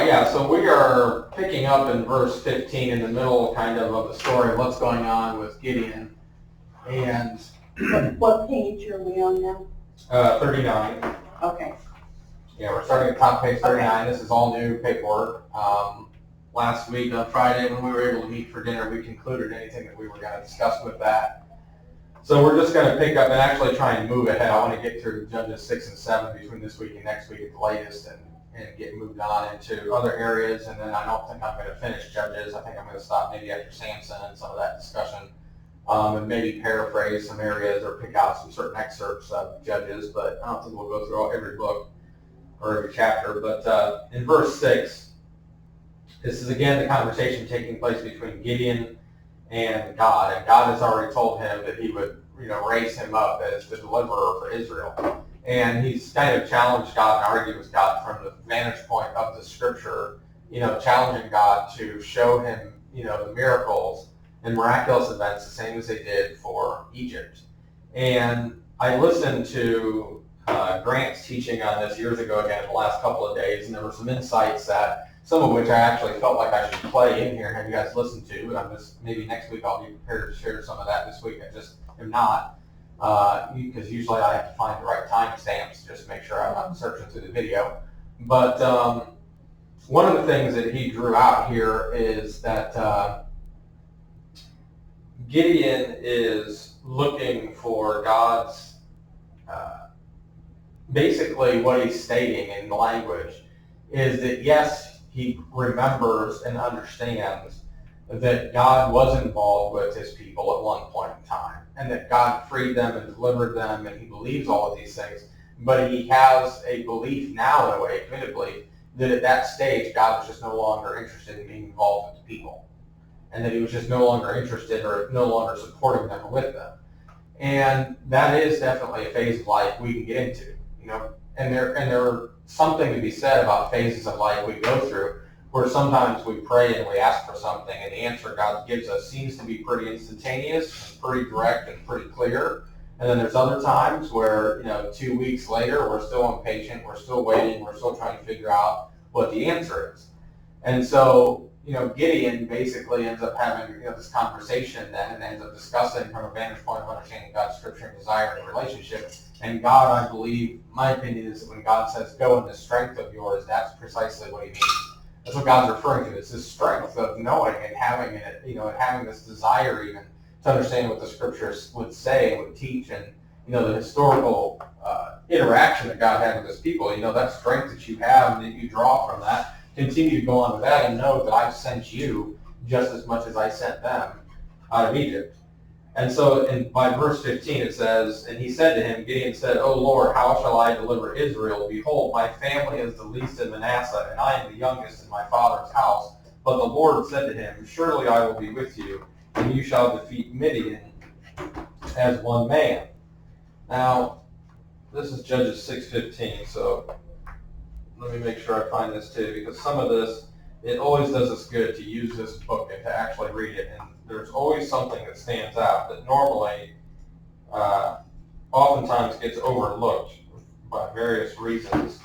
Yeah, so we are picking up in verse 15 in the middle kind of the story of what's going on with Gideon. And what page are we on now? 39. Okay. Yeah, we're starting at top page 39. Okay. This is all new paperwork. Last week on Friday when we were able to meet for dinner, we concluded anything that we were going to discuss with that. So we're just going to pick up and actually try and move ahead. I want to get through Judges 6 and 7 between this week and next week at the latest and get moved on into other areas. And then I don't think I'm going to finish Judges. I think I'm going to stop maybe after Samson and some of that discussion. And maybe paraphrase some areas or pick out some certain excerpts of Judges. But I don't think we'll go through every book or every chapter. But in verse 6, this is again the conversation taking place between Gideon and God. And God has already told him that he would, raise him up as the deliverer for Israel. And he's kind of challenged God and argued with God from the vantage point of the scripture, challenging God to show him, the miracles and miraculous events the same as they did for Egypt. And I listened to Grant's teaching on this years ago again the last couple of days, and there were some insights that some of which I actually felt like I should play in here and have you guys listen to. But I'm just, maybe next week I'll be prepared to share some of that. This week I just am not, because usually I have to find the right timestamps just to make sure I'm not searching through the video. But one of the things that he drew out here is that Gideon is looking for God's, basically what he's stating in the language is that yes, he remembers and understands that God was involved with his people at one point in time, and that God freed them and delivered them, and he believes all of these things. But he has a belief now, in a way, admittedly, that at that stage, God was just no longer interested in being involved with the people, and that he was just no longer interested or no longer supporting them or with them. And that is definitely a phase of life we can get into, and there something to be said about phases of life we go through where sometimes we pray and we ask for something and the answer God gives us seems to be pretty instantaneous, pretty direct, and pretty clear. And then there's other times where, 2 weeks later, we're still impatient, we're still waiting, we're still trying to figure out what the answer is. And so, Gideon basically ends up having this conversation then and ends up discussing from a vantage point of understanding God's scripture and desire and relationship. And God, I believe, my opinion is that when God says, go in the strength of yours, that's precisely what he means. That's what God's referring to. It's this strength of knowing and having it, and having this desire even to understand what the scriptures would say and would teach, and, the historical interaction that God had with his people, that strength that you have and that you draw from that, continue to go on with that and know that I've sent you just as much as I sent them out of Egypt. And so by verse 15 it says, and he said to him, Gideon said, O Lord, how shall I deliver Israel? Behold, my family is the least in Manasseh, and I am the youngest in my father's house. But the Lord said to him, surely I will be with you, and you shall defeat Midian as one man. Now, this is Judges 6:15, so let me make sure I find this too, because some of this, it always does us good to use this book and to actually read it. And there's always something that stands out that normally, oftentimes gets overlooked by various reasons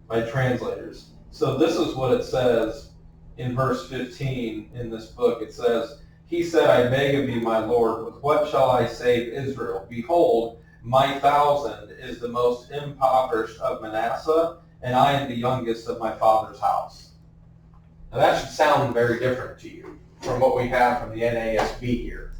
by translators. So this is what it says in verse 15 in this book. It says, he said, I beg of you, my Lord, with what shall I save Israel? Behold, my 1,000 is the most impoverished of Manasseh, and I am the youngest of my father's house. Now that should sound very different to you from what we have from the NASB here.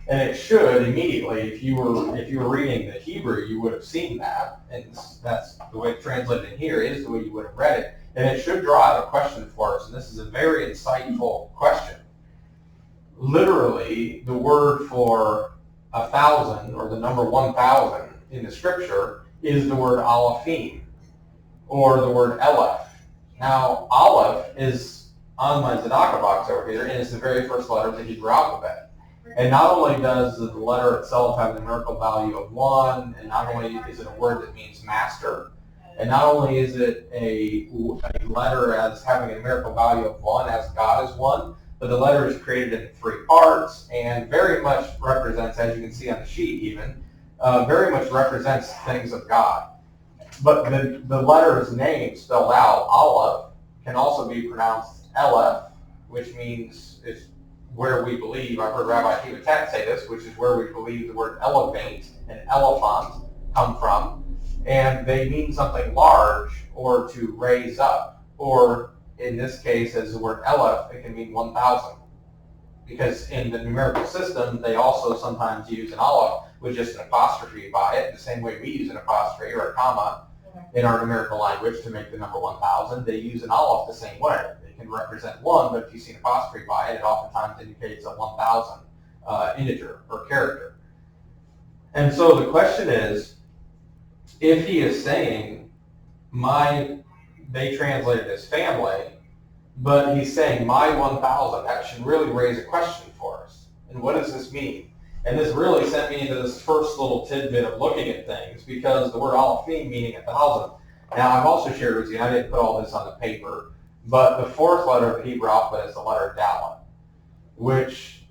And it should immediately, if you were reading the Hebrew, you would have seen that, and that's the way it's translated in here, is the way you would have read it. And it should draw out a question for us, and this is a very insightful question. Literally, the word for 1,000, or the number 1,000 in the scripture, is the word alephim, or the word Aleph. Now, Aleph is on my Tzedakah box over here, and it's the very first letter of the Hebrew alphabet. And not only does the letter itself have the numerical value of 1, and not only is it a word that means master, and not only is it a letter as having a numerical value of 1, as God is 1, but the letter is created in 3 parts, and very much represents, as you can see on the sheet even, very much represents things of God. But the letter's name spelled out, Aleph, can also be pronounced Aleph, which means is where we believe, I've heard Rabbi Kivatat say this, which is where we believe the word elevate and elephant come from. And they mean something large or to raise up. Or in this case, as the word Aleph, it can mean 1,000. Because in the numerical system, they also sometimes use an aleph with just an apostrophe by it, the same way we use an apostrophe or a comma in our numerical language to make the number 1,000. They use an aleph the same way. It can represent 1, but if you see an apostrophe by it, it oftentimes indicates a 1,000 integer or character. And so the question is, if he is saying, they translated as family, but he's saying my 1,000, that should really raise a question for us. And what does this mean? And this really sent me into this first little tidbit of looking at things, because the word alephim meaning 1,000. Now I've also shared with you, I didn't put all this on the paper, but the fourth letter of the Hebrew alphabet is the letter Dalet, which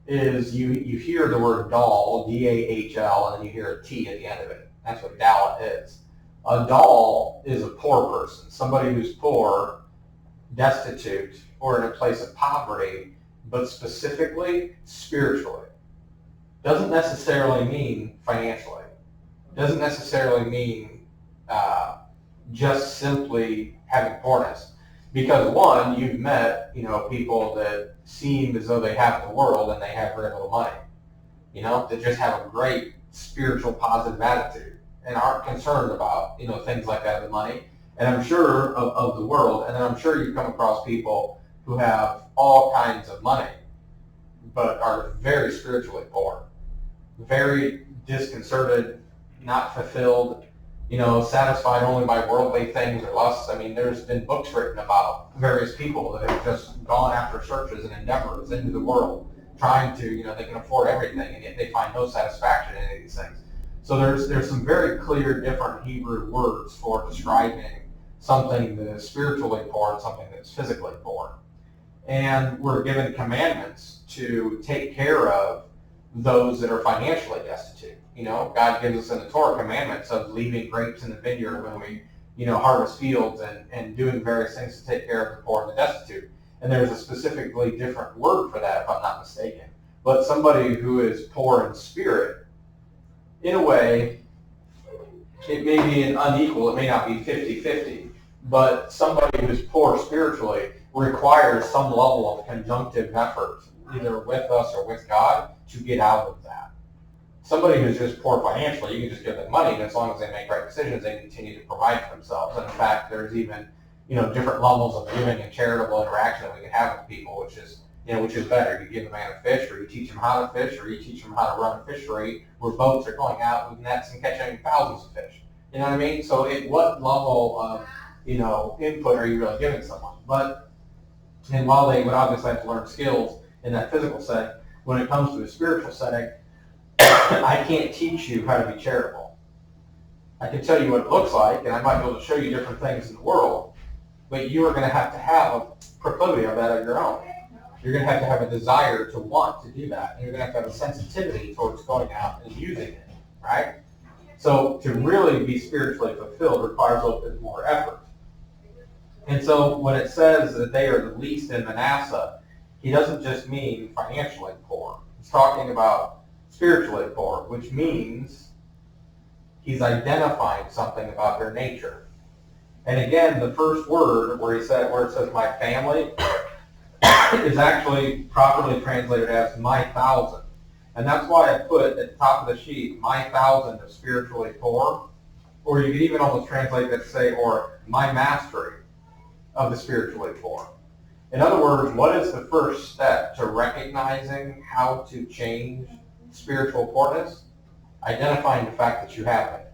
is, you hear the word Dal, D-A-H-L, and then you hear a T at the end of it. That's what Dalet is. A Dal is a poor person, somebody who's poor, destitute, or in a place of poverty, but specifically spiritually. Doesn't necessarily mean financially. Doesn't necessarily mean just simply having poorness. Because one, you've met, people that seem as though they have the world and they have very little money. That just have a great spiritual positive attitude and aren't concerned about, things like that, the money. And I'm sure of the world, and then I'm sure you come across people who have all kinds of money, but are very spiritually poor, very disconcerted, not fulfilled, satisfied only by worldly things or lusts. I mean, there's been books written about various people that have just gone after searches and endeavors into the world, trying to, they can afford everything, and yet they find no satisfaction in any of these things. So there's some very clear different Hebrew words for describing something that is spiritually poor and something that is physically poor. And we're given commandments to take care of those that are financially destitute. God gives us in the Torah commandments of leaving grapes in the vineyard when we, harvest fields and doing various things to take care of the poor and the destitute. And there's a specifically different word for that, if I'm not mistaken. But somebody who is poor in spirit, in a way, it may be an unequal, it may not be 50-50, but somebody who's poor spiritually requires some level of conjunctive effort, either with us or with God, to get out of that. Somebody who's just poor financially, you can just give them money, and as long as they make right decisions, they continue to provide for themselves. And in fact, there's even, different levels of giving and charitable interaction that we can have with people, which is better. You give a man a fish, or you teach him how to fish, or you teach him how to run a fishery where boats are going out with nets and catching thousands of fish. You know what I mean? So at what level of, input are you really giving someone? And while they would obviously have to learn skills in that physical setting, when it comes to a spiritual setting, I can't teach you how to be charitable. I can tell you what it looks like, and I might be able to show you different things in the world, but you are going to have a proclivity of that of your own. You're going to have a desire to want to do that. And you're going to have a sensitivity towards going out and using it, right? So to really be spiritually fulfilled requires a little bit more effort. And so when it says that they are the least in Manasseh, he doesn't just mean financially poor. He's talking about spiritually poor, which means he's identifying something about their nature. And again, the first word where it says my family is actually properly translated as my 1,000. And that's why I put at the top of the sheet, my 1,000 of spiritually poor. Or you could even almost translate that to say, or my mastery of the spiritually poor. In other words, what is the first step to recognizing how to change spiritual poorness? Identifying the fact that you have it.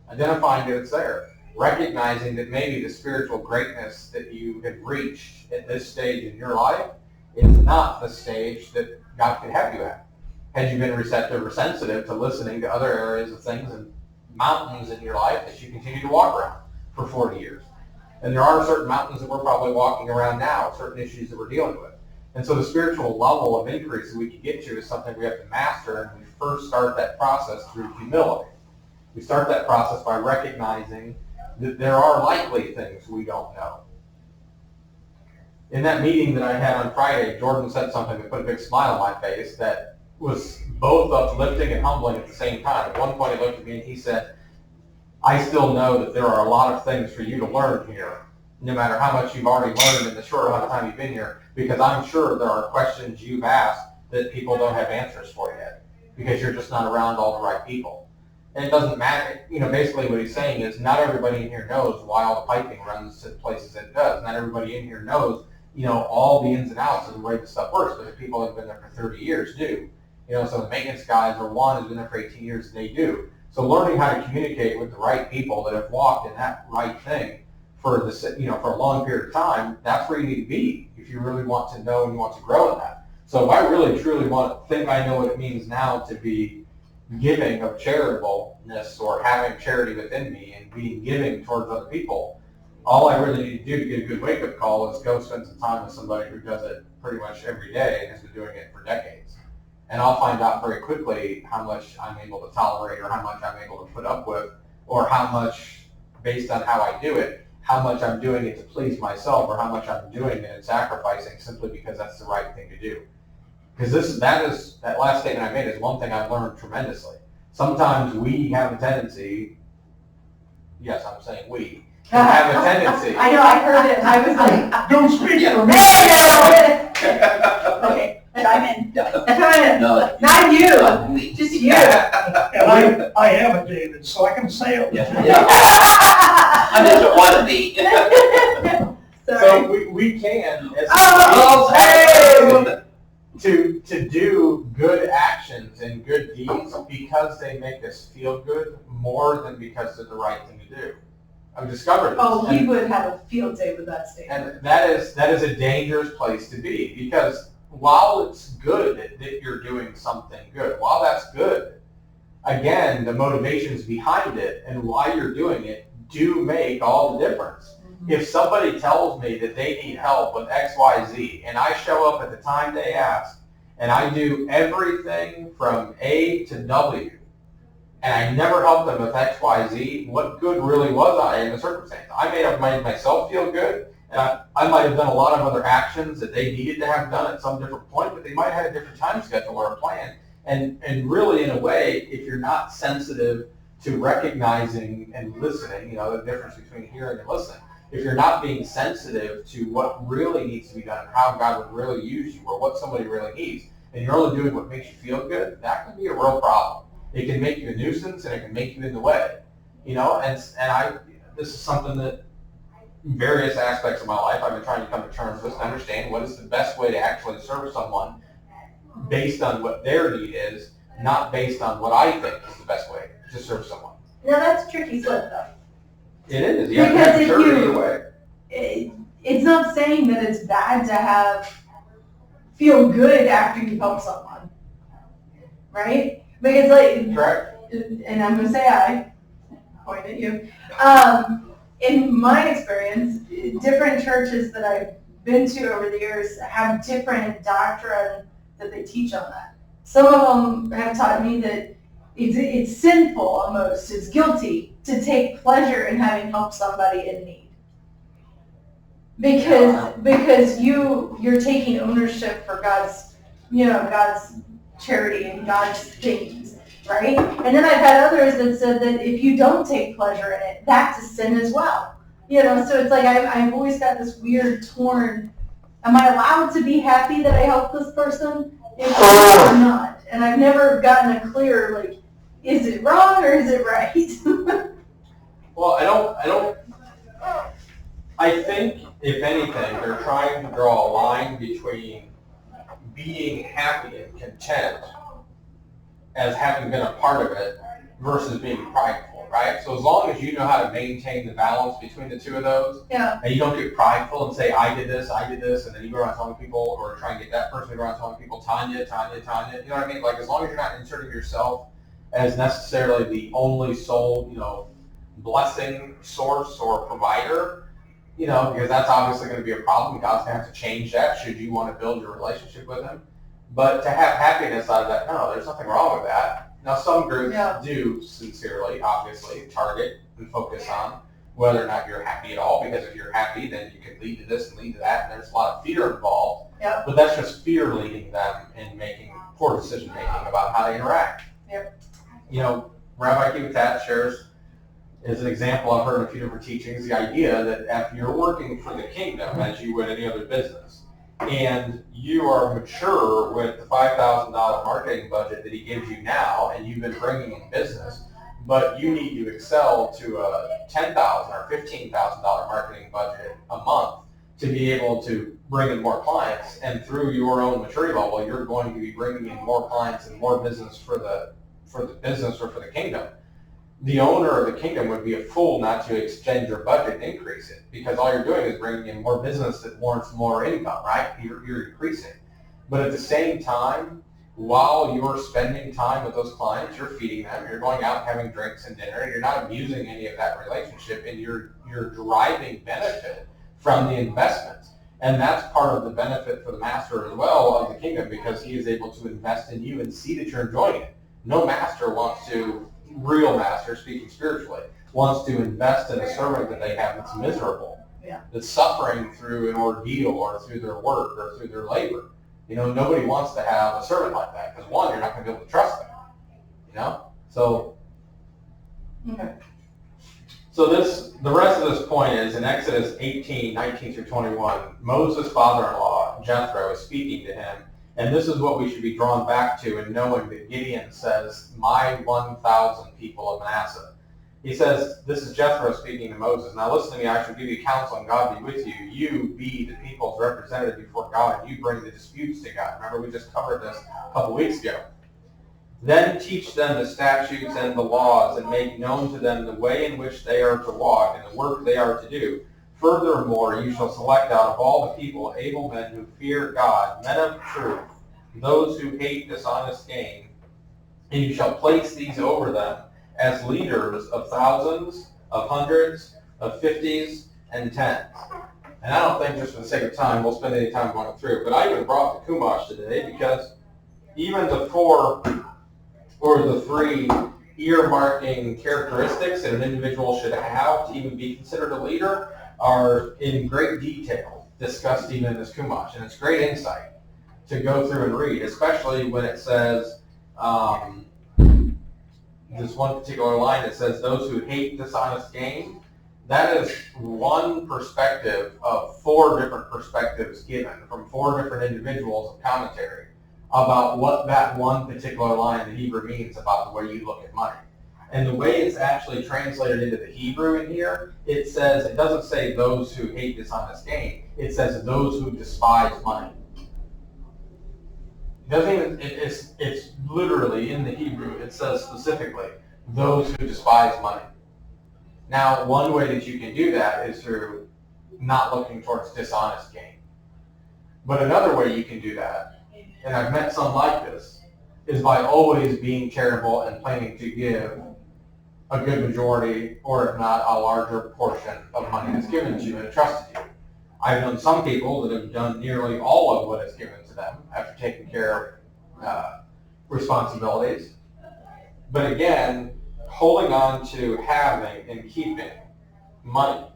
Identifying that it's there. Recognizing that maybe the spiritual greatness that you have reached at this stage in your life is not the stage that God could have you at. Had you been receptive or sensitive to listening to other areas of things and mountains in your life that you continue to walk around for 40 years. And there are certain mountains that we're probably walking around now, certain issues that we're dealing with. And so the spiritual level of increase that we can get to is something we have to master, and we first start that process through humility. We start that process by recognizing that there are likely things we don't know. In that meeting that I had on Friday, Jordan said something that put a big smile on my face that was both uplifting and humbling at the same time. At one point he looked at me and he said, I still know that there are a lot of things for you to learn here, no matter how much you've already learned in the short amount of time you've been here, because I'm sure there are questions you've asked that people don't have answers for yet, because you're just not around all the right people. And it doesn't matter, basically what he's saying is not everybody in here knows why all the piping runs to the places it does. Not everybody in here knows, all the ins and outs of the way the stuff works, but the people that have been there for 30 years do. So the maintenance guys or Juan who's been there for 18 years, they do. So learning how to communicate with the right people that have walked in that right thing for for a long period of time, that's where you need to be if you really want to know and you want to grow in that. So I really truly think I know what it means now to be giving of charitableness or having charity within me and being giving towards other people. All I really need to do to get a good wake-up call is go spend some time with somebody who does it pretty much every day and has been doing it for decades. And I'll find out very quickly how much I'm able to tolerate or how much I'm able to put up with or how much, based on how I do it, how much I'm doing it to please myself or how much I'm doing it and sacrificing simply because that's the right thing to do. Because that last statement I made is one thing I've learned tremendously. Sometimes we have a tendency, yes, I'm saying we, have a tendency. I know, I heard it, and I was like, Don't speak for me. okay, chime in. No, Not you, not me. just you. And I have a David, so I can say it. Yeah. I just want to be. Sorry. So we can, as Oh, to do good actions and good deeds because they make us feel good more than because they're the right thing to do. I've discovered this. Oh, he would have a field day with that statement. And that is a dangerous place to be because while it's good that you're doing something good, while that's good, again, the motivations behind it and why you're doing it do make all the difference. Mm-hmm. If somebody tells me that they need help with X, Y, Z, and I show up at the time they ask, and I do everything from A to W, and I never helped them with X, Y, Z, what good really was I in the circumstance? I may have made myself feel good, and I might have done a lot of other actions that they needed to have done at some different point, but they might have had a different time schedule or a plan. And really, in a way, if you're not sensitive to recognizing and listening, the difference between hearing and listening, if you're not being sensitive to what really needs to be done and how God would really use you or what somebody really needs, and you're only doing what makes you feel good, that can be a real problem. It can make you a nuisance and it can make you in the way, this is something that in various aspects of my life I've been trying to come to terms with and understand what is the best way to actually serve someone based on what their need is, not based on what I think is the best way to serve someone. Now that's a tricky slip though. It is. You have to have maturity either way. It's not saying that it's bad to feel good after you help someone, right? Because correct. And I'm going to say I point at you. In my experience, different churches that I've been to over the years have different doctrine that they teach on that. Some of them have taught me that it's sinful almost, it's guilty to take pleasure in having helped somebody in need. Because you're taking ownership for God's charity and God's things, right? And then I've had others that said that if you don't take pleasure in it, that's a sin as well. So it's like I've always got this weird torn, am I allowed to be happy that I helped this person or not? And I've never gotten a clear, is it wrong or is it right? Well, I think, if anything, they're trying to draw a line between being happy and content as having been a part of it versus being prideful, right? So as long as you know how to maintain the balance between the two of those, yeah. And you don't get prideful and say, I did this, and then you go around telling people, or try and get that person to go around telling people, Tanya, you know what I mean? As long as you're not inserting yourself as necessarily the only sole, blessing source or provider, because that's obviously going to be a problem. God's going to have to change that should you want to build your relationship with him. But to have happiness out of that, no, there's nothing wrong with that. Now, some groups do sincerely, obviously, target and focus on whether or not you're happy at all, because if you're happy, then you can lead to this and lead to that, and there's a lot of fear involved. Yep. But that's just fear leading them in making poor decision making about how to interact. Yep. You know, Rabbi Kivatat shares, as an example I've heard in a few different teachings, the idea that if you're working for the kingdom as you would any other business, and you are mature with the $5,000 marketing budget that he gives you now, and you've been bringing in business, but you need to excel to a $10,000 or $15,000 marketing budget a month to be able to bring in more clients, and through your own maturity level, you're going to be bringing in more clients and more business for the business or for the kingdom. The owner of the kingdom would be a fool not to extend your budget and increase it, because all you're doing is bringing in more business that warrants more income, right? You're increasing. But at the same time, while you're spending time with those clients, you're feeding them, you're going out and having drinks and dinner, and you're not abusing any of that relationship, and you're deriving benefit from the investment. And that's part of the benefit for the master as well of the kingdom, because he is able to invest in you and see that you're enjoying it. No master wants to, real master, speaking spiritually, wants to invest in a servant that they have that's miserable, that's suffering through an ordeal or through their work or through their labor. You know, nobody wants to have a servant like that, because one, you're not going to be able to trust them. You know, so the rest of this point is in Exodus 18:19 through 21. Moses' father-in-law Jethro is speaking to him. And this is what we should be drawn back to in knowing that Gideon says, my 1,000 people of Manasseh. He says, this is Jethro speaking to Moses. Now listen to me, I shall give you counsel, and God be with you. You be the people's representative before God, and you bring the disputes to God. Remember, we just covered this a couple weeks ago. Then teach them the statutes and the laws, and make known to them the way in which they are to walk, and the work they are to do. Furthermore, you shall select out of all the people able men who fear God, men of truth, those who hate dishonest gain, and you shall place these over them as leaders of thousands, of hundreds, of fifties, and tens. And I don't think, just for the sake of time, we'll spend any time going through, but I even brought the Chumash today because even the four or the three earmarking characteristics that an individual should have to even be considered a leader are in great detail discussed even in this Chumash, and it's great insight to go through and read, especially when it says this one particular line that says those who hate dishonest gain. That is one perspective of four different perspectives given from four different individuals of commentary about what that one particular line in the Hebrew means about the way you look at money. And the way it's actually translated into the Hebrew in here, it says, it doesn't say those who hate dishonest gain. It says those who despise money. It doesn't even, it's literally in the Hebrew, it says specifically, those who despise money. Now, one way that you can do that is through not looking towards dishonest gain. But another way you can do that, and I've met some like this, is by always being charitable and planning to give a good majority, or if not, a larger portion of money that's given to you and entrusted to you. I've known some people that have done nearly all of what is given to them after taking care of responsibilities. But again, holding on to having and keeping money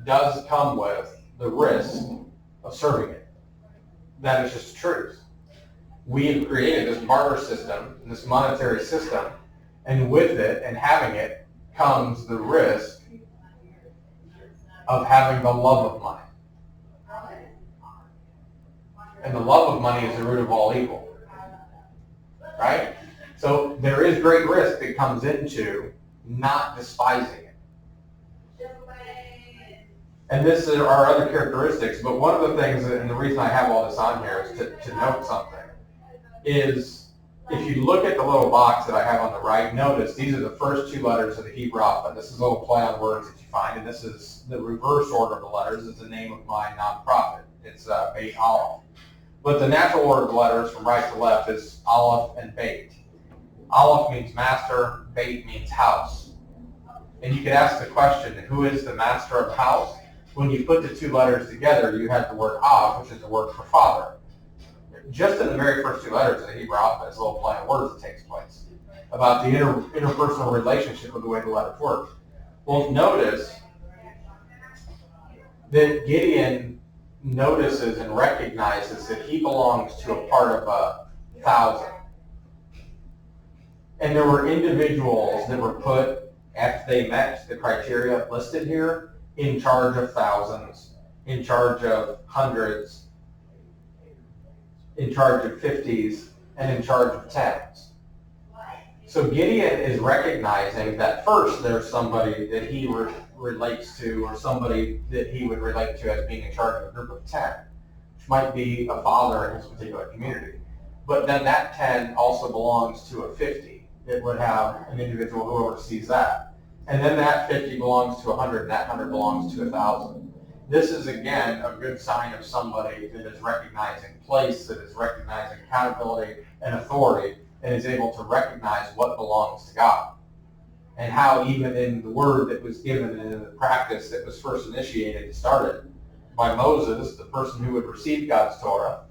does come with the risk of serving it. That is just the truth. We have created this barter system, this monetary system, and with it and having it comes the risk of having the love of money. And the love of money is the root of all evil. Right? So there is great risk that comes into not despising it. And this are our other characteristics, but one of the things, and the reason I have all this on here is to note something, is if you look at the little box that I have on the right, notice these are the first two letters of the Hebrew alphabet. This is a little play on words that you find, and this is the reverse order of the letters. It's the name of my nonprofit. It's Beit Aleph. But the natural order of the letters from right to left is Aleph and Beit. Aleph means master, Beit means house. And you could ask the question, who is the master of house? When you put the two letters together, you have the word Av, which is the word for father. Just in the very first two letters of the Hebrew alphabet, it's a little play on words that takes place about the interpersonal relationship of the way the letters work. Well, notice that Gideon notices and recognizes that he belongs to a part of 1,000. And there were individuals that were put, after they met the criteria listed here, in charge of thousands, in charge of hundreds, in charge of 50s, and in charge of 10s. So Gideon is recognizing that first there's somebody that he relates to, or somebody that he would relate to as being in charge of a group of 10, which might be a father in his particular community. But then that 10 also belongs to a 50. It would have an individual who oversees that. And then that 50 belongs to 100, and that 100 belongs to 1,000. This is, again, a good sign of somebody that is recognizing place, that is recognizing accountability and authority, and is able to recognize what belongs to God. And how even in the word that was given and in the practice that was first initiated, started by Moses, the person who would receive God's Torah,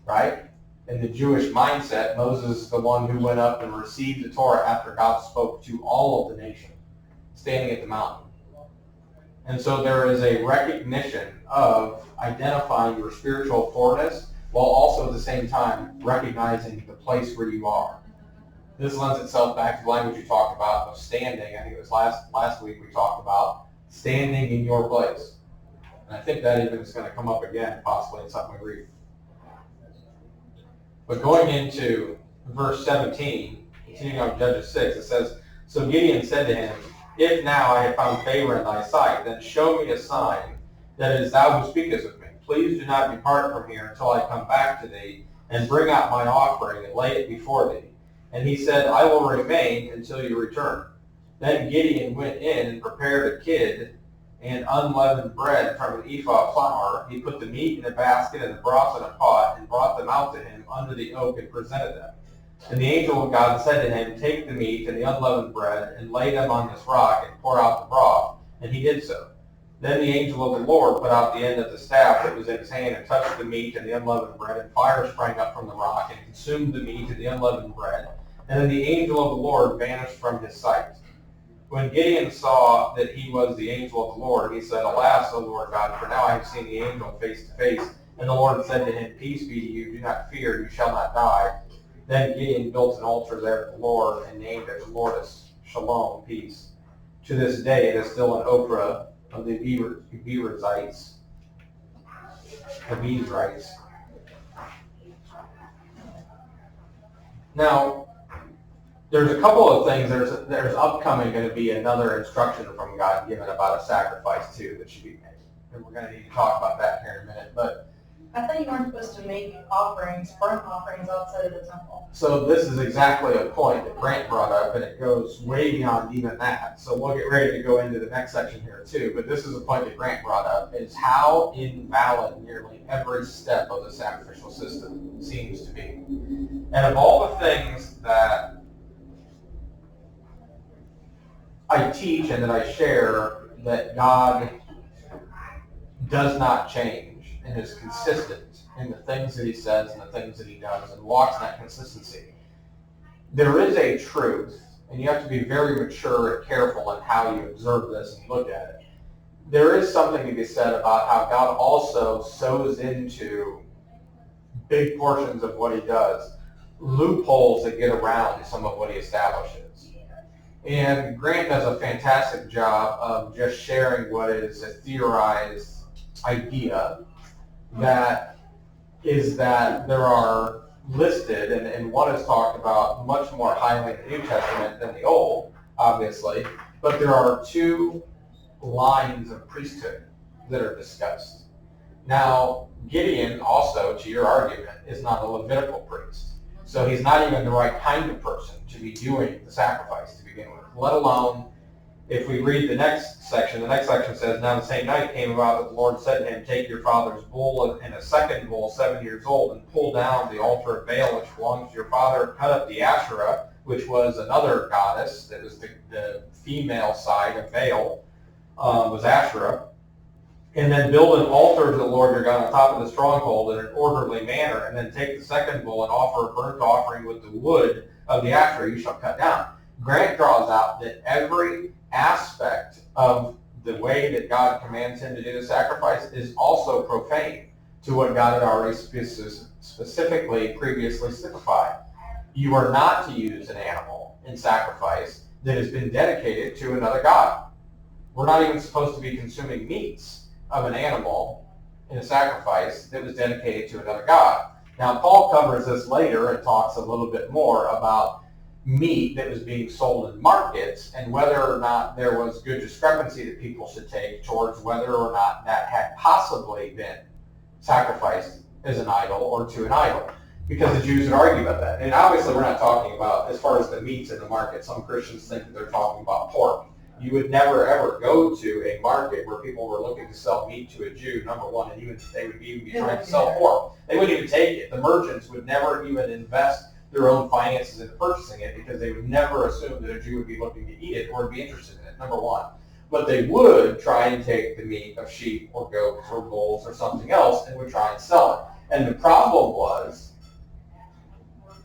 right? In the Jewish mindset, Moses is the one who went up and received the Torah after God spoke to all of the nation, standing at the mountain. And so there is a recognition of identifying your spiritual forness while also at the same time recognizing the place where you are. This lends itself back to the language you talked about of standing. I think it was last week we talked about standing in your place. And I think that even is going to come up again, possibly in something we read. But going into verse 17, continuing on Judges 6, it says, So Gideon said to him, If now I have found favor in thy sight, then show me a sign that it is thou who speakest with me. Please do not depart from here until I come back to thee, and bring out my offering and lay it before thee. And he said, I will remain until you return. Then Gideon went in and prepared a kid and unleavened bread from an ephah of flour. He put the meat in a basket and the broth in a pot, and brought them out to him under the oak and presented them. And the angel of God said to him, Take the meat and the unleavened bread, and lay them on this rock, and pour out the broth. And he did so. Then the angel of the Lord put out the end of the staff that was in his hand, and touched the meat and the unleavened bread, and fire sprang up from the rock, and consumed the meat and the unleavened bread. And then the angel of the Lord vanished from his sight. When Gideon saw that he was the angel of the Lord, he said, Alas, O Lord God, for now I have seen the angel face to face. And the Lord said to him, Peace be to you, do not fear, you shall not die. Then Gideon built an altar there to the Lord, and named it the Lord Shalom, peace. To this day it is still an Ophrah of the Abiezrites. Now, there's a couple of things. There's upcoming going to be another instruction from God given about a sacrifice too that should be made, and we're going to need to talk about that here in a minute. But I thought you weren't supposed to make offerings, burnt offerings outside of the temple. So this is exactly a point that Grant brought up, and it goes way beyond even that. So we'll get ready to go into the next section here too. But this is a point that Grant brought up, is how invalid nearly every step of the sacrificial system seems to be. And of all the things that I teach and that I share, that God does not change and is consistent in the things that he says and the things that he does, and walks in that consistency. There is a truth, and you have to be very mature and careful in how you observe this and look at it. There is something to be said about how God also sows into big portions of what he does loopholes that get around some of what he establishes. And Grant does a fantastic job of just sharing what is a theorized idea that is that there are listed, and one is talked about much more highly in the New Testament than the Old, obviously, but there are two lines of priesthood that are discussed. Now, Gideon also, to your argument, is not a Levitical priest. So he's not even the right kind of person to be doing the sacrifice to begin with, let alone if we read the next section says, Now the same night came about that the Lord said to him, Take your father's bull and a second bull, 7 years old, and pull down the altar of Baal, which belongs to your father, cut up the Asherah, which was another goddess, that was the female side of Baal, was Asherah, and then build an altar to the Lord your God on top of the stronghold in an orderly manner, and then take the second bull and offer a burnt offering with the wood of the Asherah you shall cut down. Grant draws out that every aspect of the way that God commands him to do the sacrifice is also profane to what God had already specifically previously signified. You are not to use an animal in sacrifice that has been dedicated to another god. We're not even supposed to be consuming meats of an animal in a sacrifice that was dedicated to another god. Now, Paul covers this later and talks a little bit more about meat that was being sold in markets and whether or not there was good discrepancy that people should take towards whether or not that had possibly been sacrificed as an idol or to an idol. Because the Jews would argue about that. And obviously we're not talking about, as far as the meats in the market, some Christians think that they're talking about pork. You would never ever go to a market where people were looking to sell meat to a Jew, number one, and they would even be trying to sell pork. They wouldn't even take it. The merchants would never even invest their own finances into purchasing it because they would never assume that a Jew would be looking to eat it or be interested in it, number one. But they would try and take the meat of sheep or goats or bulls or something else and would try and sell it. And the problem was,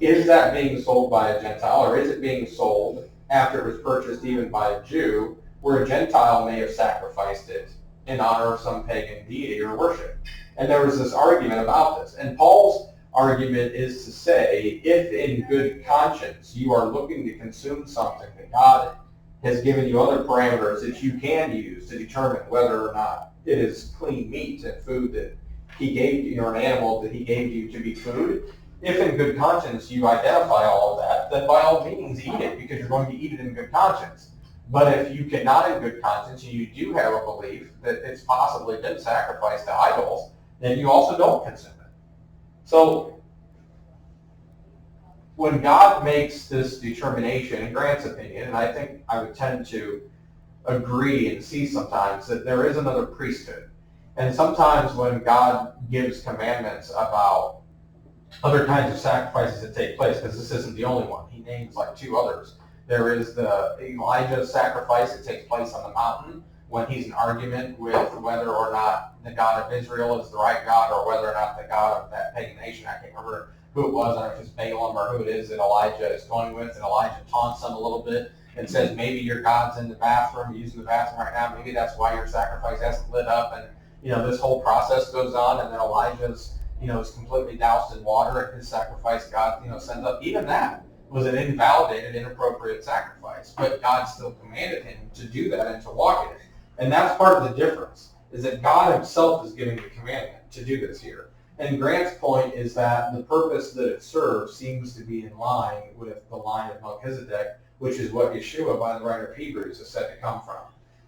is that being sold by a Gentile, or is it being sold after it was purchased even by a Jew, where a Gentile may have sacrificed it in honor of some pagan deity or worship? And there was this argument about this. And Paul's argument is to say, if in good conscience you are looking to consume something that God has given you other parameters that you can use to determine whether or not it is clean meat and food that he gave you, or an animal that he gave you to be food, if in good conscience you identify all of that, then by all means eat it, because you're going to eat it in good conscience. But if you cannot in good conscience, and you do have a belief that it's possibly been sacrificed to idols, then you also don't consume it. So when God makes this determination, in Grant's opinion, and I think I would tend to agree and see sometimes that there is another priesthood. And sometimes when God gives commandments about other kinds of sacrifices that take place, because this isn't the only one. He names like two others. There is the Elijah sacrifice that takes place on the mountain when he's in argument with whether or not the God of Israel is the right God, or whether or not the God of that pagan nation, I can't remember who it was, I don't know if it's Balaam or who it is that Elijah is going with, and Elijah taunts him a little bit and says, maybe your God's in the bathroom, using the bathroom right now, maybe that's why your sacrifice hasn't lit up, and this whole process goes on, and then Elijah's is completely doused in water, and his sacrifice God, sends up. Even that was an invalidated, inappropriate sacrifice, but God still commanded him to do that and to walk in it. And that's part of the difference, is that God himself is giving the commandment to do this here. And Grant's point is that the purpose that it serves seems to be in line with the line of Melchizedek, which is what Yeshua, by the writer of Hebrews, is said to come from.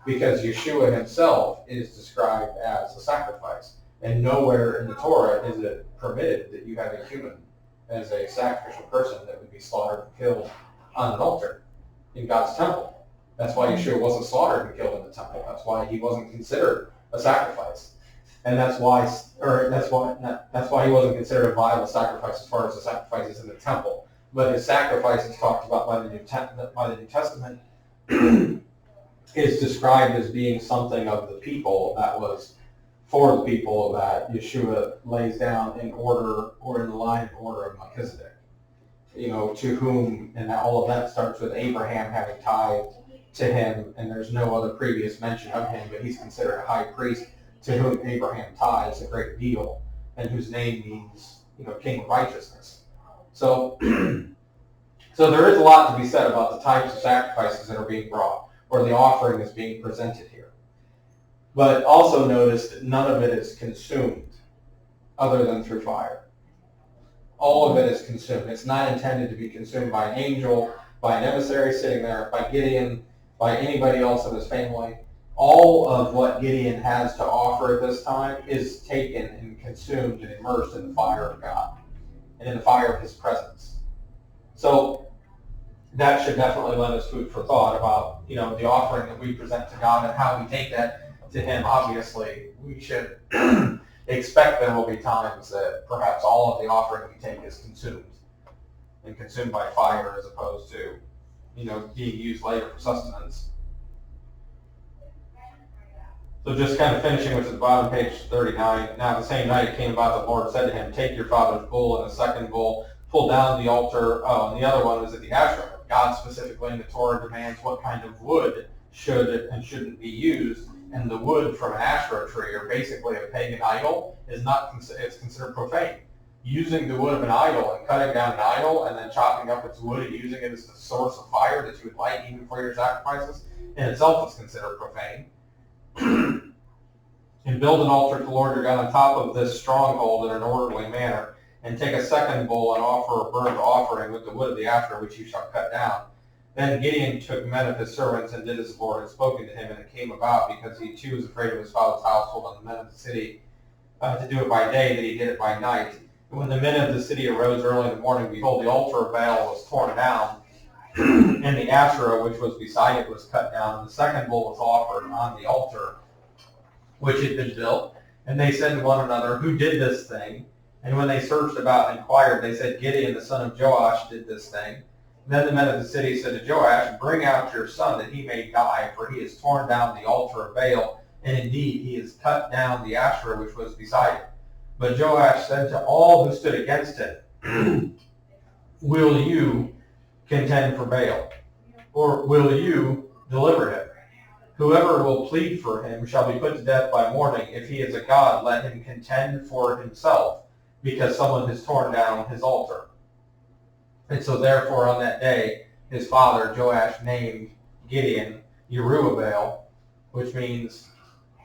Because Yeshua himself is described as a sacrifice. And nowhere in the Torah is it permitted that you have a human as a sacrificial person that would be slaughtered and killed on an altar in God's temple. That's why Yeshua wasn't slaughtered and killed in the temple. That's why he wasn't considered a sacrifice. And that's why he wasn't considered a viable sacrifice as far as the sacrifices in the temple. But his sacrifice is talked about by the New Testament is described as being something of the people that was for the people that Yeshua lays down in order, or in the line of order of Melchizedek. To whom, and all of that starts with Abraham having tithed to him, and there's no other previous mention of him, but he's considered a high priest to whom Abraham tithes a great deal, and whose name means, king of righteousness. So, so there is a lot to be said about the types of sacrifices that are being brought, or the offering is being presented here. But also notice that none of it is consumed other than through fire. All of it is consumed. It's not intended to be consumed by an angel, by an emissary sitting there, by Gideon, by anybody else of his family. All of what Gideon has to offer at this time is taken and consumed and immersed in the fire of God and in the fire of his presence. So that should definitely lend us food for thought about, the offering that we present to God and how we take that to him. Obviously, we should expect there will be times that perhaps all of the offering we take is consumed, and consumed by fire as opposed to, being used later for sustenance. So just kind of finishing with the bottom, page 39. Now the same night it came about, the Lord said to him, take your father's bull and the second bull, pull down the altar. Oh, and the other one was at the Asherah. God specifically in the Torah demands what kind of wood should and shouldn't be used and the wood from an Asherah tree, or basically a pagan idol, it's considered profane. Using the wood of an idol and cutting down an idol and then chopping up its wood and using it as the source of fire that you would light even for your sacrifices in itself is considered profane. And build an altar to the Lord your God on top of this stronghold in an orderly manner, and take a second bull and offer a burnt offering with the wood of the Asherah which you shall cut down. Then Gideon took men of his servants and did as the Lord had spoken to him, and it came about, because he too was afraid of his father's household and the men of the city, to do it by day, that he did it by night. And when the men of the city arose early in the morning, behold, the altar of Baal was torn down, and the Asherah which was beside it was cut down, and the second bull was offered on the altar which had been built. And they said to one another, who did this thing? And when they searched about and inquired, they said, Gideon the son of Joash did this thing. Then the men of the city said to Joash, bring out your son that he may die, for he has torn down the altar of Baal, and indeed he has cut down the Asherah which was beside it. But Joash said to all who stood against him, will you contend for Baal, or will you deliver him? Whoever will plead for him shall be put to death by morning. If he is a god, let him contend for himself, because someone has torn down his altar. And so therefore on that day, his father Joash named Gideon Yerubbaal, which means,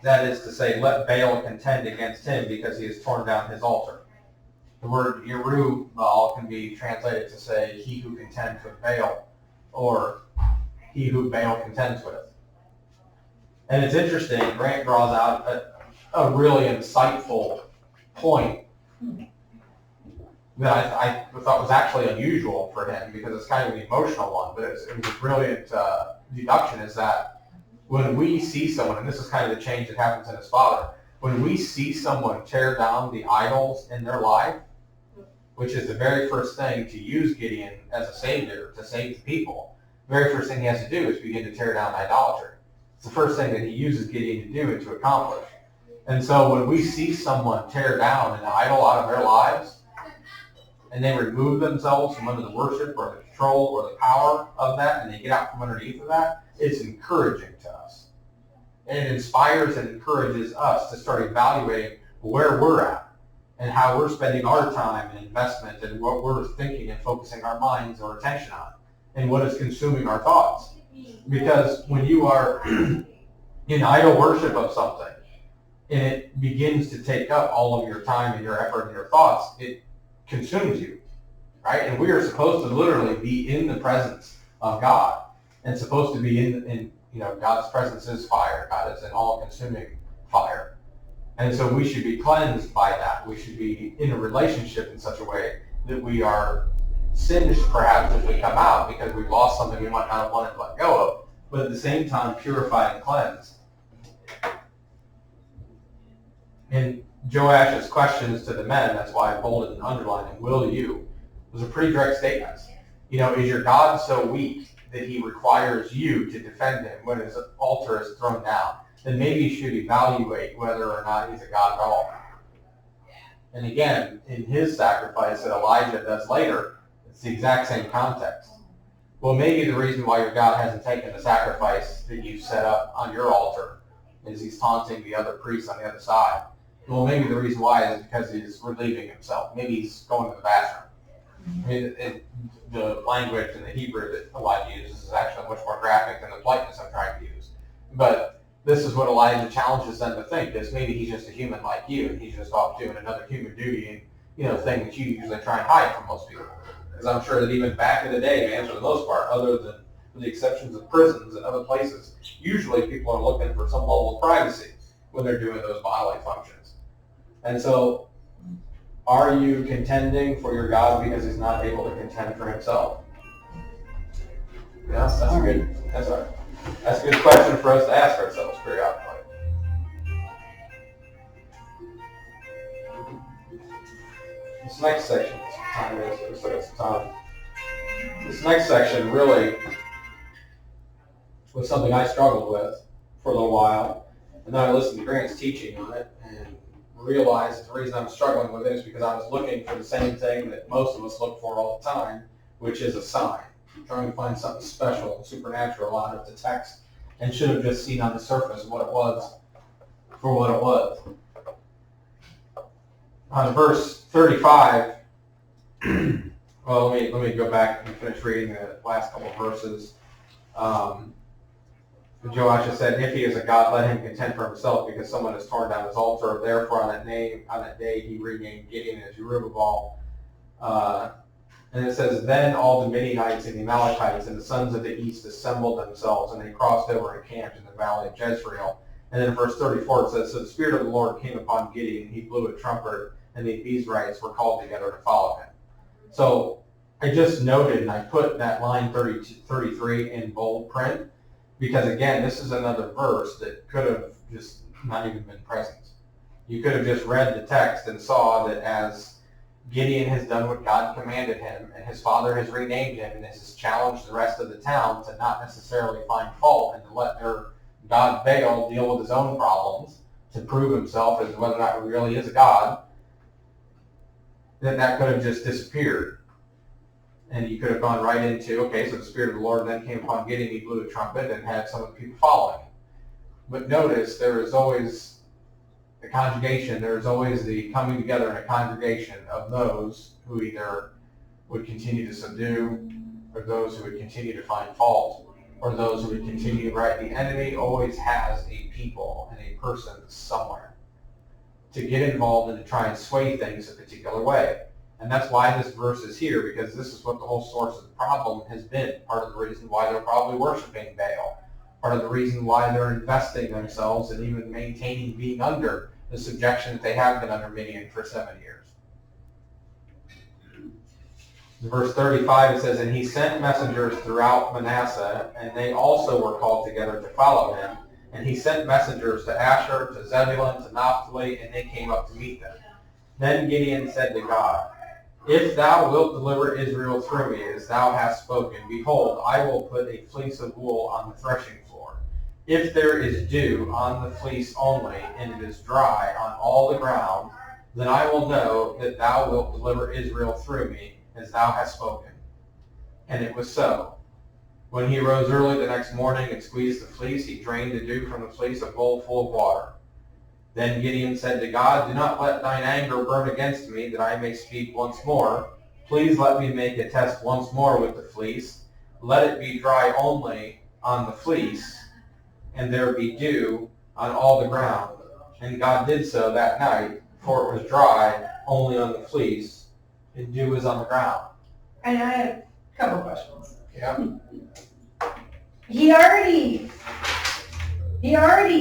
that is to say, let Baal contend against him, because he has torn down his altar. The word Yerubbaal can be translated to say, he who contends with Baal, or he who Baal contends with. And it's interesting, Grant draws out a really insightful point that I thought was actually unusual for him, because it's kind of an emotional one, but it was a brilliant deduction, is that when we see someone, and this is kind of the change that happens in his father, when we see someone tear down the idols in their life, which is the very first thing to use Gideon as a savior, to save the people, the very first thing he has to do is begin to tear down idolatry. It's the first thing that he uses Gideon to do and to accomplish. And so when we see someone tear down an idol out of their lives, and they remove themselves from under the worship or the control or the power of that, and they get out from underneath of that, it's encouraging to us. And it inspires and encourages us to start evaluating where we're at and how we're spending our time and investment and what we're thinking and focusing our minds or attention on, and what is consuming our thoughts. Because when you are in idol worship of something, and it begins to take up all of your time and your effort and your thoughts, it consumes you, right? And we are supposed to literally be in the presence of God, and supposed to be in God's presence is fire. God is an all-consuming fire. And so we should be cleansed by that. We should be in a relationship in such a way that we are singed perhaps if we come out, because we've lost something we might not have wanted to let go of, but at the same time purified and cleansed. And Joash's questions to the men, that's why I bolded and underlined it, will you, was a pretty direct statement. Is your God so weak that he requires you to defend him when his altar is thrown down? Then maybe you should evaluate whether or not he's a God at all. And again, in his sacrifice that Elijah does later, it's the exact same context. Well, maybe the reason why your God hasn't taken the sacrifice that you've set up on your altar is he's taunting the other priests on the other side. Well, maybe the reason why is because he's relieving himself. Maybe he's going to the bathroom. I mean, the language in the Hebrew that Elijah uses is actually much more graphic than the politeness I'm trying to use. But this is what Elijah challenges them to think, is maybe he's just a human like you, and he's just off doing another human duty and thing that you usually try and hide from most people. Because I'm sure that even back in the day, man, for the most part, other than for the exceptions of prisons and other places, usually people are looking for some level of privacy when they're doing those bodily functions. And so, are you contending for your God because he's not able to contend for himself? Yes, that's a good question for us to ask ourselves periodically. This next section, This next section really was something I struggled with for a little while, and then I listened to Grant's teaching on it and realized the reason I'm struggling with it is because I was looking for the same thing that most of us look for all the time, which is a sign. I'm trying to find something special and supernatural out of the text and should have just seen on the surface what it was for what it was. On verse 35, well, let me go back and finish reading the last couple of verses. Joash said, "If he is a god, let him contend for himself, because someone has torn down his altar. Therefore, on that day, he renamed Gideon as Jerubbaal." And it says, "Then all the Midianites and the Amalekites and the sons of the east assembled themselves, and they crossed over and camped in the valley of Jezreel." And then in verse 34 it says, "So the Spirit of the Lord came upon Gideon, he blew a trumpet, and the Abiezrites were called together to follow him." So I just noted, and I put that line 33 in bold print, because again, this is another verse that could have just not even been present. You could have just read the text and saw that as Gideon has done what God commanded him, and his father has renamed him, and has challenged the rest of the town to not necessarily find fault and to let their God Baal deal with his own problems to prove himself as whether or not he really is a god, that could have just disappeared. And you could have gone right into, okay, so the Spirit of the Lord then came upon Gideon, he blew a trumpet, and had some of the people following him. But notice, there is always the conjugation, there is always the coming together in a congregation of those who either would continue to subdue, or those who would continue to find fault, or those who would continue, right? The enemy always has a people and a person somewhere to get involved and to try and sway things a particular way. And that's why this verse is here, because this is what the whole source of the problem has been. Part of the reason why they're probably worshiping Baal. Part of the reason why they're investing themselves and even maintaining being under the subjection that they have been under Midian for 7 years. In verse 35 it says, "And he sent messengers throughout Manasseh, and they also were called together to follow him. And he sent messengers to Asher, to Zebulun, to Naphtali, and they came up to meet them. Then Gideon said to God, If thou wilt deliver Israel through me, as thou hast spoken, behold, I will put a fleece of wool on the threshing floor. If there is dew on the fleece only, and it is dry on all the ground, then I will know that thou wilt deliver Israel through me, as thou hast spoken. And it was so. When he arose early the next morning and squeezed the fleece, he drained the dew from the fleece, a bowl full of water. Then Gideon said to God, Do not let thine anger burn against me, that I may speak once more. Please let me make a test once more with the fleece. Let it be dry only on the fleece, and there be dew on all the ground. And God did so that night, for it was dry only on the fleece, and dew was on the ground." And I have a couple questions. Yeah. He already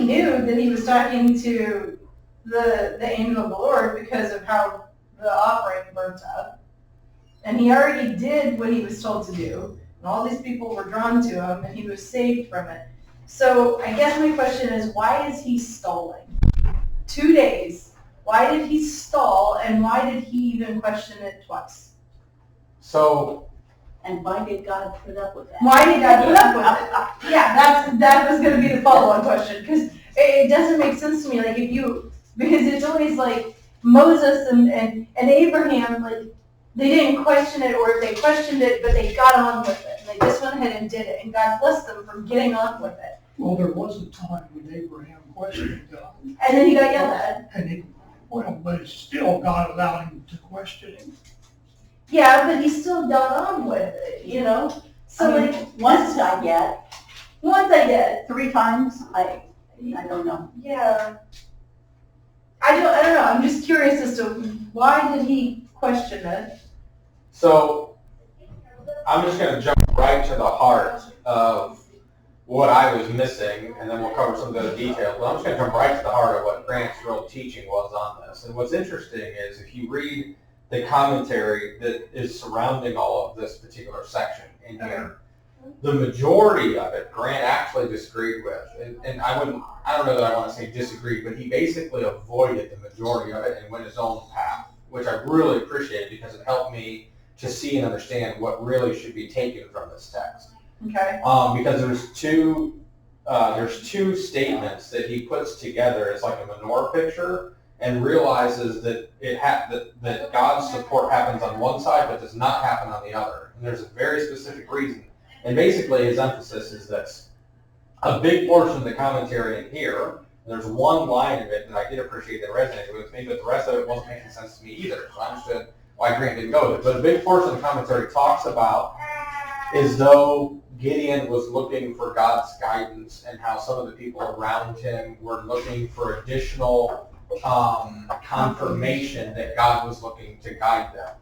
knew that he was talking to the angel of the Lord because of how the offering burnt up. And he already did what he was told to do. And all these people were drawn to him, and he was saved from it. So I guess my question is, why is he stalling? 2 days. Why did he stall, and why did he even question it twice? And why did God put up with that? Why did God put up with it? Yeah, that was going to be the follow-on question, because it doesn't make sense to me. Like because it's always like Moses and Abraham, like they didn't question it, or if they questioned it, but they got on with it. They just went ahead and did it, and God blessed them for getting on with it. Well, there was a time when Abraham questioned God. And then he got yelled at. But still God allowed him to question him. Yeah, but he still got on with it, you know? So I mean, once I get, 3 times, I don't know. Yeah. I don't know. I'm just curious as to why did he question it? So I'm just going to jump right to the heart of what I was missing, and then we'll cover some of the other details. But I'm just going to jump right to the heart of what Grant's real teaching was on this. And what's interesting is if you read the commentary that is surrounding all of this particular section in here, the majority of it Grant actually disagreed with. And I don't know that I want to say disagreed, but he basically avoided the majority of it and went his own path, which I really appreciated because it helped me to see and understand what really should be taken from this text. Okay. Because there's two statements that he puts together as like a menorah picture, and realizes that that God's support happens on one side but does not happen on the other. And there's a very specific reason. And basically his emphasis is this. a big portion of the commentary in here, there's one line of it that I did appreciate that resonated with me, but the rest of it wasn't making sense to me either. So I understood why Grant didn't go with it. But a big portion of the commentary talks about as though Gideon was looking for God's guidance and how some of the people around him were looking for additional confirmation that God was looking to guide them.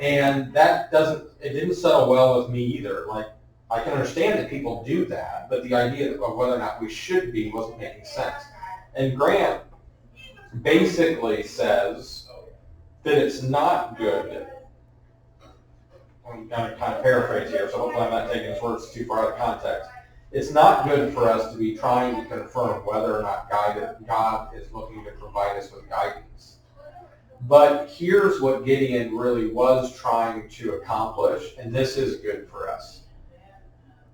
And it didn't settle well with me either. Like, I can understand that people do that, but the idea of whether or not we should be wasn't making sense. And Grant basically says that it's not good. I'm going to kind of paraphrase here, so hopefully I'm not taking his words too far out of context. It's not good for us to be trying to confirm whether or not God is looking to provide us with guidance. But here's what Gideon really was trying to accomplish, and this is good for us.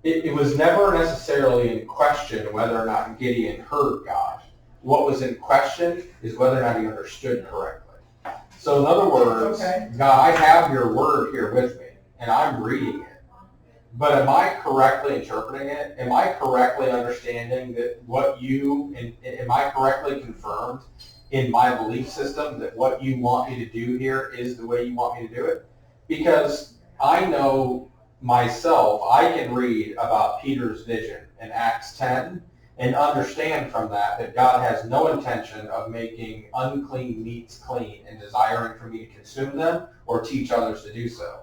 It was never necessarily in question whether or not Gideon heard God. What was in question is whether or not he understood correctly. So in other words, Okay. God, I have your word here with me, and I'm reading it. But am I correctly interpreting it? Am I correctly understanding that am I correctly confirmed in my belief system that what you want me to do here is the way you want me to do it? Because I know myself, I can read about Peter's vision in Acts 10 and understand from that God has no intention of making unclean meats clean and desiring for me to consume them or teach others to do so.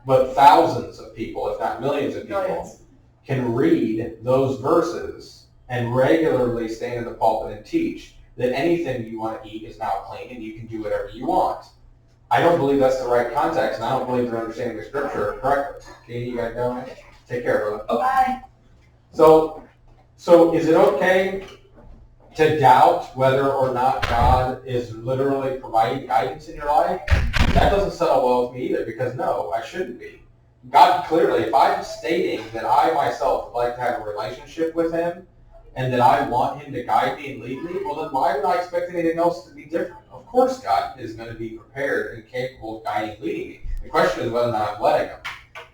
But thousands of people, if not millions of people, can read those verses and regularly stand in the pulpit and teach that anything you want to eat is now clean and you can do whatever you want. I don't believe that's the right context, and I don't believe they're understanding the scripture correctly. Katie, you gotta go. Take care, brother. Bye. So is it okay to doubt whether or not God is literally providing guidance in your life? That doesn't settle well with me either, because no, I shouldn't be. God clearly, if I'm stating that I myself would like to have a relationship with him, and that I want him to guide me and lead me, well then why would I expect anything else to be different? Of course God is going to be prepared and capable of guiding and leading me. The question is whether or not I'm letting him.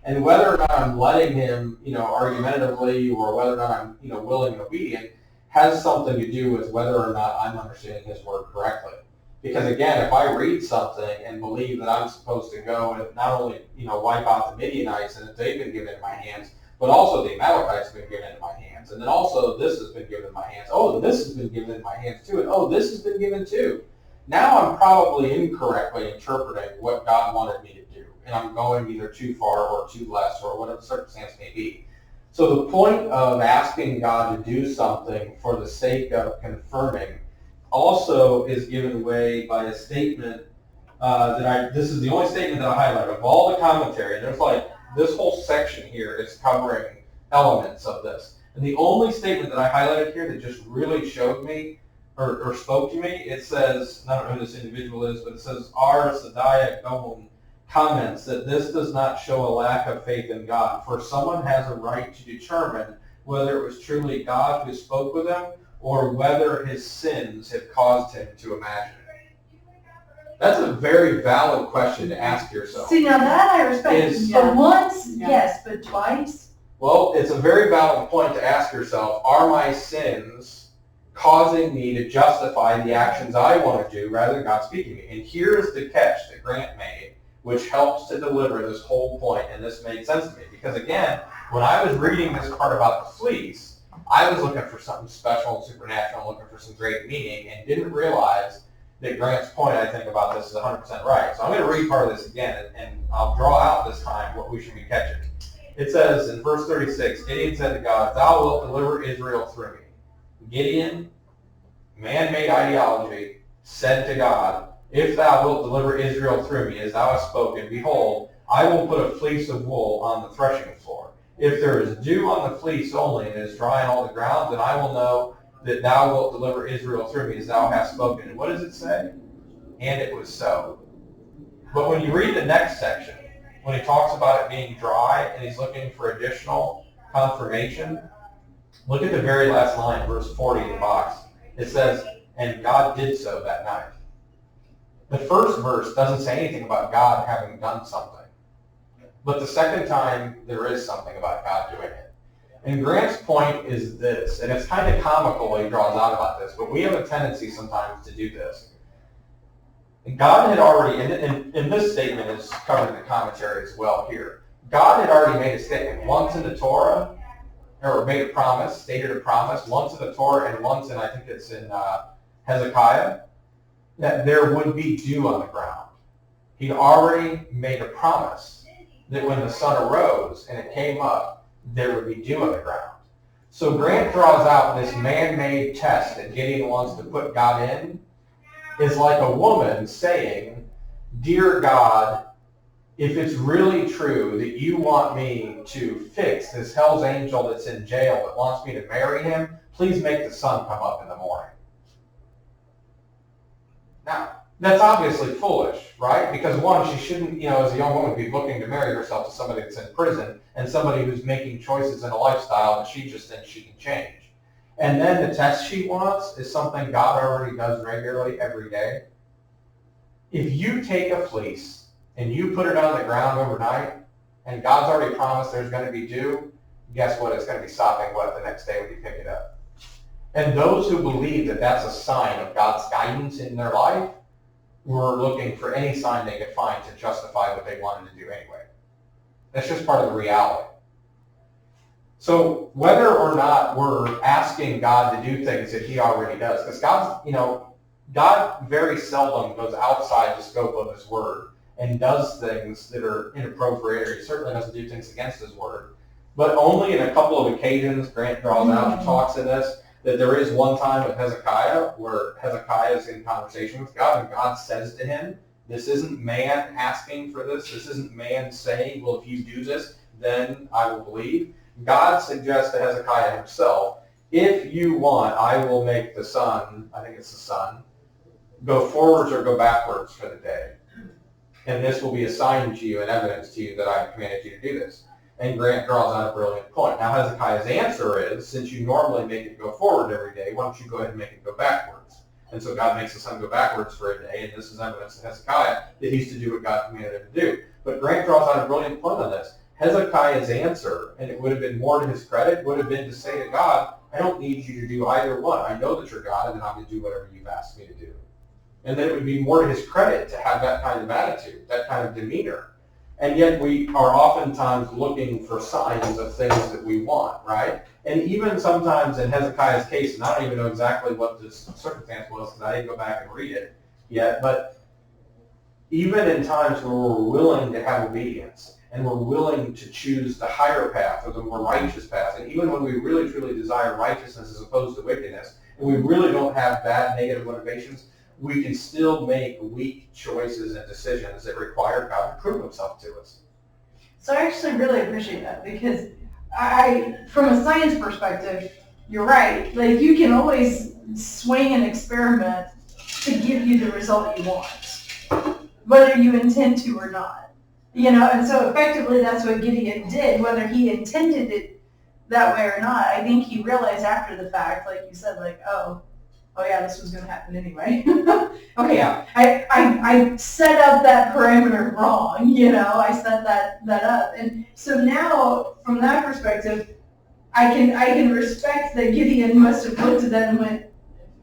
And whether or not I'm letting him, argumentatively, or whether or not I'm, willing and obedient, has something to do with whether or not I'm understanding his word correctly. Because again, if I read something and believe that I'm supposed to go and not only, wipe out the Midianites and that they've been given into my hands, but also the Amalekites have been given into my hands. And then also this has been given in my hands. Oh, and this has been given in my hands too. And oh, this has been given too. Now I'm probably incorrectly interpreting what God wanted me to do. And I'm going either too far or too less or whatever the circumstance may be. So the point of asking God to do something for the sake of confirming also is given away by a statement this is the only statement that I highlighted. Of all the commentary, there's this whole section here is covering elements of this. And the only statement that I highlighted here that just really showed me or spoke to me, it says, I don't know who this individual is, but it says, R. Sadaya Gohum comments that this does not show a lack of faith in God, for someone has a right to determine whether it was truly God who spoke with him or whether his sins have caused him to imagine it. That's a very valid question to ask yourself. See, now that I respect. But once, yes, but twice? Well, it's a very valid point to ask yourself, are my sins causing me to justify the actions I want to do rather than God speaking to me? And here's the catch that Grant made, which helps to deliver this whole point, and this made sense to me. Because again, when I was reading this part about the fleece, I was looking for something special and supernatural, looking for some great meaning, and didn't realize that Grant's point, I think, about this is 100% right. So I'm going to read part of this again, and I'll draw out this time what we should be catching. It says in verse 36, Gideon said to God, "Thou wilt deliver Israel through me." Gideon, man-made ideology, said to God, "If thou wilt deliver Israel through me, as thou hast spoken, behold, I will put a fleece of wool on the threshing floor. If there is dew on the fleece only, and it is dry on all the ground, then I will know that thou wilt deliver Israel through me, as thou hast spoken." And what does it say? And it was so. But when you read the next section, when he talks about it being dry and he's looking for additional confirmation, look at the very last line, verse 40 in the box. It says, "And God did so that night." The first verse doesn't say anything about God having done something. But the second time, there is something about God doing it. And Grant's point is this, and it's kind of comical he draws out about this, but we have a tendency sometimes to do this. God had already, and this statement is covered in the commentary as well here. God had already made a statement once in the Torah, or made a promise, stated a promise, once in the Torah and once in, I think it's in Hezekiah, that there would be dew on the ground. He'd already made a promise that when the sun arose and it came up, there would be dew on the ground. So Grant draws out this man-made test that Gideon wants to put God in, is like a woman saying, dear God, if it's really true that you want me to fix this hell's angel that's in jail that wants me to marry him, please make the sun come up in the morning. Now, that's obviously foolish, right? Because one, she shouldn't, as a young woman, be looking to marry herself to somebody that's in prison and somebody who's making choices in a lifestyle that she just thinks she can change. And then the test she wants is something God already does regularly every day. If you take a fleece and you put it on the ground overnight, and God's already promised there's going to be dew, guess what? It's going to be sopping wet the next day when you pick it up. And those who believe that that's a sign of God's guidance in their life were looking for any sign they could find to justify what they wanted to do anyway. That's just part of the reality. So whether or not we're asking God to do things that he already does, because God very seldom goes outside the scope of his word and does things that are inappropriate, or he certainly doesn't do things against his word. But only in a couple of occasions, Grant draws out and talks in this, that there is one time with Hezekiah where Hezekiah is in conversation with God, and God says to him, this isn't man asking for this. This isn't man saying, well, if you do this, then I will believe. God suggests to Hezekiah himself, if you want, I will make the sun, I think it's the sun, go forwards or go backwards for the day. And this will be a sign to you and evidence to you that I have commanded you to do this. And Grant draws out a brilliant point. Now Hezekiah's answer is, since you normally make it go forward every day, why don't you go ahead and make it go backwards? And so God makes the sun go backwards for a day, and this is evidence to Hezekiah that he's to do what God commanded him to do. But Grant draws out a brilliant point on this. Hezekiah's answer, and it would have been more to his credit, would have been to say to God, I don't need you to do either one. I know that you're God, and I'm going to do whatever you've asked me to do. And then it would be more to his credit to have that kind of attitude, that kind of demeanor. And yet we are oftentimes looking for signs of things that we want, right? And even sometimes in Hezekiah's case, and I don't even know exactly what this circumstance was because I didn't go back and read it yet, but even in times where we're willing to have obedience and we're willing to choose the higher path or the more righteous path, and even when we really truly desire righteousness as opposed to wickedness, and we really don't have bad negative motivations, we can still make weak choices and decisions that require God to prove himself to us. So I actually really appreciate that, because from a science perspective, you're right. Like, you can always swing an experiment to give you the result you want, whether you intend to or not. And so effectively that's what Gideon did, whether he intended it that way or not. I think he realized after the fact, like you said, like, oh yeah, this was going to happen anyway. Okay, yeah. I set up that parameter wrong, I set that up. And so now, from that perspective, I can respect that Gideon must have looked at that and went,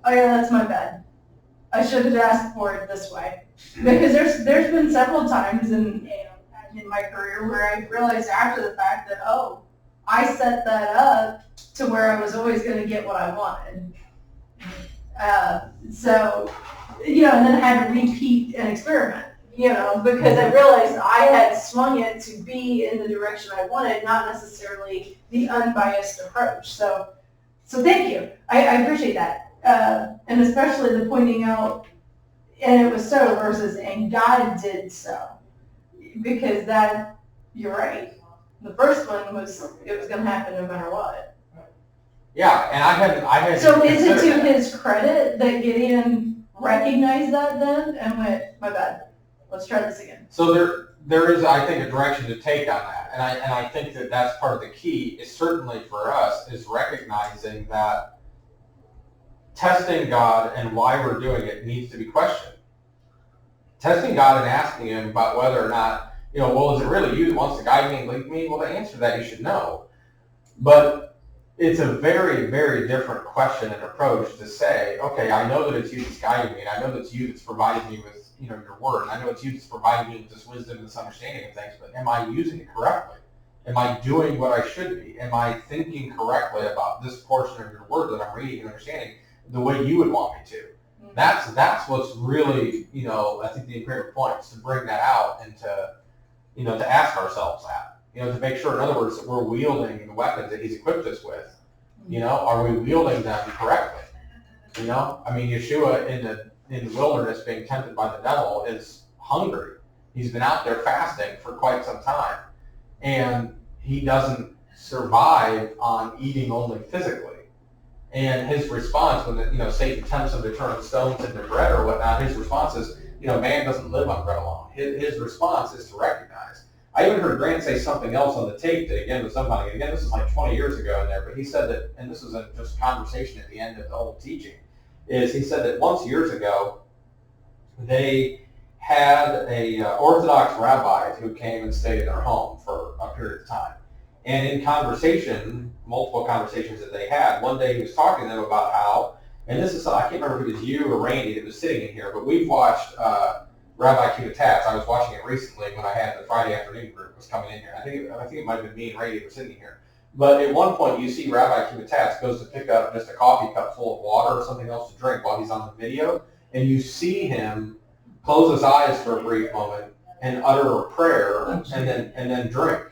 oh yeah, that's my bad. I should have asked for it this way. Because there's been several times in my career where I realized after the fact that, I set that up to where I was always going to get what I wanted. And then I had to repeat an experiment, because I realized I had swung it to be in the direction I wanted, not necessarily the unbiased approach. So thank you. I appreciate that. And especially the pointing out, and it was so versus, and God did so. Because that, you're right. The first one it was going to happen no matter what. Yeah, and I had. So is it to his credit that Gideon recognized that then and went, my bad, let's try this again? So there is, I think, a direction to take on that, and I think that that's part of the key. Is certainly for us is recognizing that testing God and why we're doing it needs to be questioned. Testing God and asking him about whether or not, well, is it really you that wants to guide me and lead me? Well, the answer to that you should know. But it's a very, very different question and approach to say, okay, I know that it's you that's guiding me, and I know that it's you that's providing me with, your word, and I know it's you that's providing me with this wisdom and this understanding of things, but am I using it correctly? Am I doing what I should be? Am I thinking correctly about this portion of your word that I'm reading and understanding the way you would want me to? That's what's really, I think the important point is to bring that out and to ask ourselves that, to make sure, in other words, that we're wielding the weapons that he's equipped us with. Are we wielding them correctly? Yeshua in the wilderness being tempted by the devil is hungry. He's been out there fasting for quite some time. And he doesn't survive on eating only physically. And his response when Satan tempts him to turn stones into bread or whatnot, his response is, man doesn't live on bread alone. His response is to recognize. I even heard Grant say something else on the tape that again was somebody, again this is like 20 years ago in there, but he said that, and this was just a conversation at the end of the whole teaching, is he said that once years ago, they had a Orthodox rabbi who came and stayed in their home for a period of time. And in conversation, multiple conversations that they had, one day he was talking to them about how, and this is, I can't remember if it was you or Randy that was sitting in here, but we've watched Rabbi Kudatats. I was watching it recently when I had the Friday afternoon group was coming in here. I think it might have been me and Randy that were sitting here. But at one point you see Rabbi Kudatats goes to pick up just a coffee cup full of water or something else to drink while he's on the video, and you see him close his eyes for a brief moment and utter a prayer and then drink.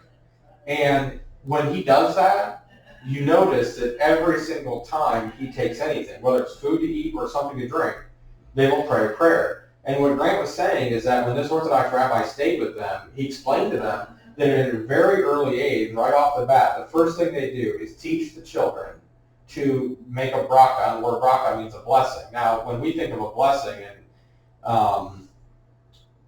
And when he does that, you notice that every single time he takes anything, whether it's food to eat or something to drink, they will pray a prayer. And what Grant was saying is that when this Orthodox rabbi stayed with them, he explained to them that at a very early age, right off the bat, the first thing they do is teach the children to make a bracha, and the word bracha means a blessing. Now, when we think of a blessing and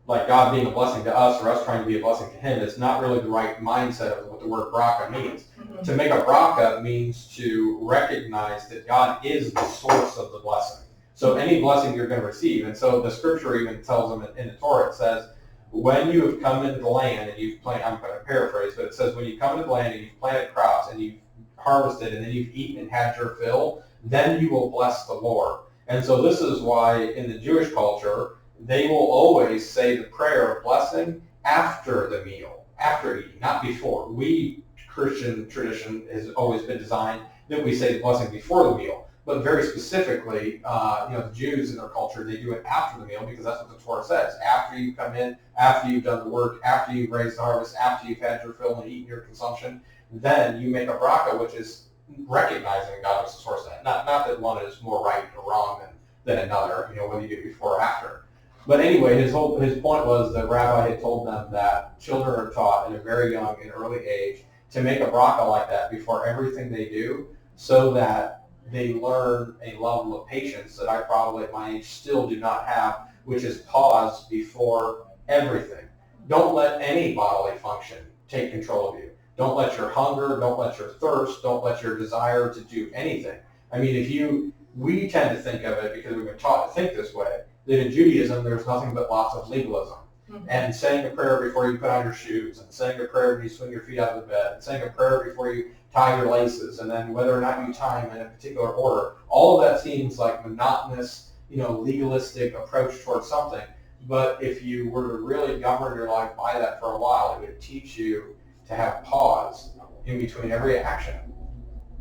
like God being a blessing to us or us trying to be a blessing to him, it's not really the right mindset of what the word bracha means. Mm-hmm. To make a bracha means to recognize that God is the source of the blessing. So any blessing you're going to receive, and so the scripture even tells them in the Torah, it says, when you have come into the land and you've planted, I'm going to paraphrase, but it says when you come into the land and you've planted crops and you've harvested and then you've eaten and had your fill, then you will bless the Lord. And so this is why in the Jewish culture, they will always say the prayer of blessing after the meal, after eating, not before. We, Christian tradition, has always been designed that we say the blessing before the meal. But very specifically, the Jews in their culture, they do it after the meal because that's what the Torah says. After you come in, after you've done the work, after you've raised the harvest, after you've had your fill and eaten your consumption, then you make a bracha, which is recognizing God as the source of that. Not that one is more right or wrong than another, whether you do it before or after. But anyway, his point was the rabbi had told them that children are taught at a very young and early age to make a bracha like that before everything they do, so that they learn a level of patience that I probably at my age still do not have, which is pause before everything. Don't let any bodily function take control of you. Don't let your hunger, don't let your thirst, don't let your desire to do anything. I mean, we tend to think of it because we've been taught to think this way, that in Judaism there's nothing but lots of legalism. Mm-hmm. And saying a prayer before you put on your shoes, and saying a prayer when you swing your feet out of the bed, and saying a prayer before you tie your laces, and then whether or not you tie them in a particular order. All of that seems like monotonous, legalistic approach towards something. But if you were to really govern your life by that for a while, it would teach you to have pause in between every action,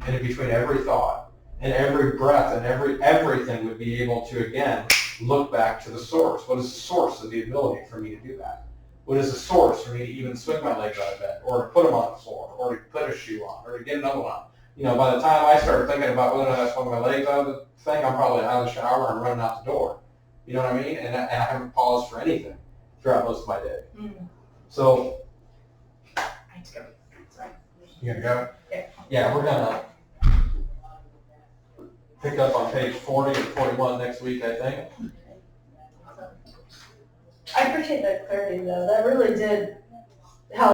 and in between every thought, and every breath, and everything would be able to, again, look back to the source. What is the source of the ability for me to do that? What is the source for me to even swing my legs out of bed, or to put them on the floor, or to put a shoe on, or to get another one on? By the time I start thinking about whether or not I swung my legs out of the thing, I'm probably out of the shower and running out the door. You know what I mean? And I haven't paused for anything throughout most of my day. Mm. So, I need to go. Sorry. You gonna go? Yeah. Yeah, we're gonna pick up on page 40 and 41 next week, I think. I appreciate that clarity, though. That really did